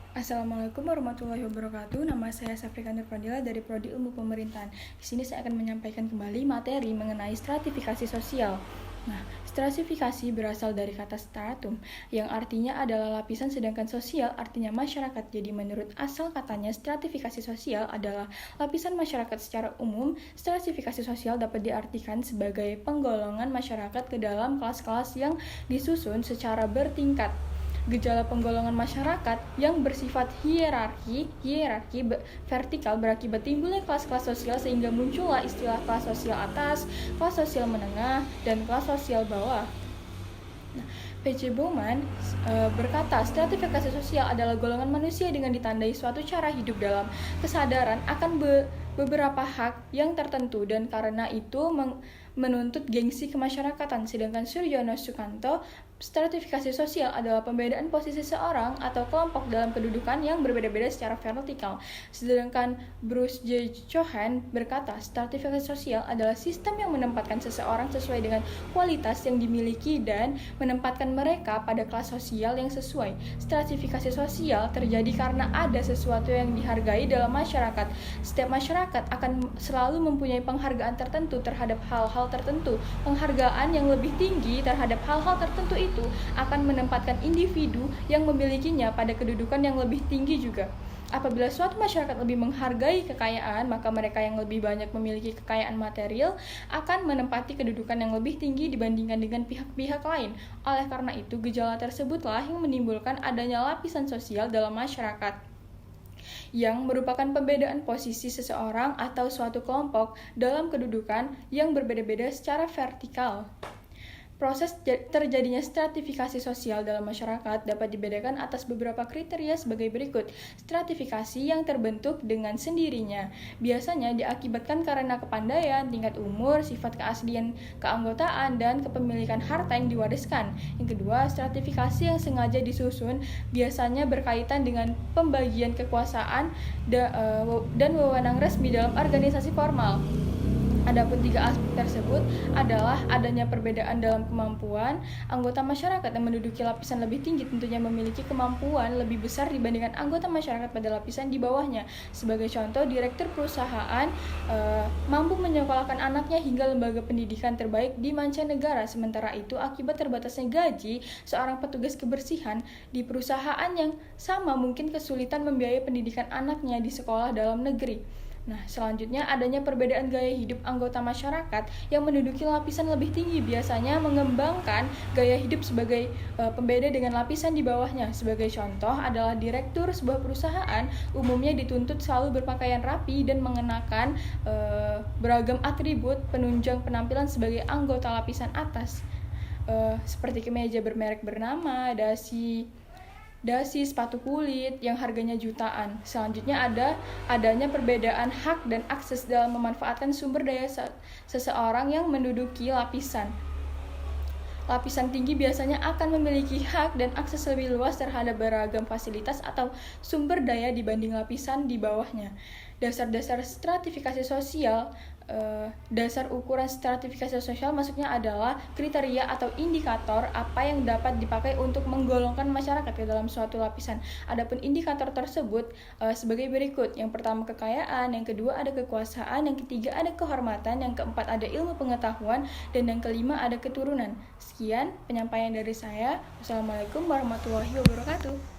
Assalamualaikum warahmatullahi wabarakatuh. Nama saya Safrika Nurfadila dari Prodi Ilmu Pemerintahan. Di sini saya akan menyampaikan kembali materi mengenai stratifikasi sosial. Nah, stratifikasi berasal dari kata stratum, yang artinya adalah lapisan, sedangkan sosial artinya masyarakat. Jadi menurut asal katanya, stratifikasi sosial adalah lapisan masyarakat secara umum. Stratifikasi sosial dapat diartikan sebagai penggolongan masyarakat ke dalam kelas-kelas yang disusun secara bertingkat. Gejala penggolongan masyarakat yang bersifat hierarki vertikal berakibat timbulnya kelas-kelas sosial sehingga muncullah istilah kelas sosial atas, kelas sosial menengah, dan kelas sosial bawah. P.C. Bowman berkata, stratifikasi sosial adalah golongan manusia dengan ditandai suatu cara hidup dalam kesadaran akan beberapa hak yang tertentu dan karena itu menuntut gengsi kemasyarakatan. Sedangkan Suryono Sukanto, stratifikasi sosial adalah pembedaan posisi seorang atau kelompok dalam kedudukan yang berbeda-beda secara vertikal. Sedangkan Bruce J. Cohen berkata, stratifikasi sosial adalah sistem yang menempatkan seseorang sesuai dengan kualitas yang dimiliki dan menempatkan mereka pada kelas sosial yang sesuai. Stratifikasi sosial terjadi karena ada sesuatu yang dihargai dalam masyarakat. Setiap masyarakat akan selalu mempunyai penghargaan tertentu terhadap hal-hal tertentu. Penghargaan yang lebih tinggi terhadap hal-hal tertentu itu akan menempatkan individu yang memilikinya pada kedudukan yang lebih tinggi juga. Apabila suatu masyarakat lebih menghargai kekayaan, maka mereka yang lebih banyak memiliki kekayaan material akan menempati kedudukan yang lebih tinggi dibandingkan dengan pihak-pihak lain. Oleh karena itu, gejala tersebutlah yang menimbulkan adanya lapisan sosial dalam masyarakat, yang merupakan pembedaan posisi seseorang atau suatu kelompok dalam kedudukan yang berbeda-beda secara vertikal. Proses terjadinya stratifikasi sosial dalam masyarakat dapat dibedakan atas beberapa kriteria sebagai berikut. Stratifikasi yang terbentuk dengan sendirinya biasanya diakibatkan karena kepandaian, tingkat umur, sifat keaslian keanggotaan, dan kepemilikan harta yang diwariskan. Yang kedua, stratifikasi yang sengaja disusun biasanya berkaitan dengan pembagian kekuasaan dan wewenang resmi dalam organisasi formal. Adapun tiga aspek tersebut adalah adanya perbedaan dalam kemampuan. Anggota masyarakat yang menduduki lapisan lebih tinggi tentunya memiliki kemampuan lebih besar dibandingkan anggota masyarakat pada lapisan di bawahnya. Sebagai contoh, direktur perusahaan mampu menyekolahkan anaknya hingga lembaga pendidikan terbaik di mancanegara. Sementara itu, akibat terbatasnya gaji seorang petugas kebersihan di perusahaan yang sama mungkin kesulitan membiayai pendidikan anaknya di sekolah dalam negeri. Nah, selanjutnya adanya perbedaan gaya hidup anggota masyarakat yang menduduki lapisan lebih tinggi biasanya mengembangkan gaya hidup sebagai pembeda dengan lapisan di bawahnya. Sebagai contoh adalah direktur sebuah perusahaan umumnya dituntut selalu berpakaian rapi dan mengenakan beragam atribut penunjang penampilan sebagai anggota lapisan atas, seperti kemeja bermerek bernama, dasi, sepatu kulit yang harganya jutaan. Selanjutnya adanya perbedaan hak dan akses dalam memanfaatkan sumber daya seseorang yang menduduki lapisan tinggi biasanya akan memiliki hak dan akses lebih luas terhadap beragam fasilitas atau sumber daya dibanding lapisan di bawahnya. Dasar-dasar stratifikasi sosial, dasar ukuran stratifikasi sosial maksudnya adalah kriteria atau indikator apa yang dapat dipakai untuk menggolongkan masyarakat ke dalam suatu lapisan. Adapun indikator tersebut sebagai berikut. Yang pertama kekayaan, yang kedua ada kekuasaan, yang ketiga ada kehormatan, yang keempat ada ilmu pengetahuan, dan yang kelima ada keturunan. Sekian penyampaian dari saya. Wassalamualaikum warahmatullahi wabarakatuh.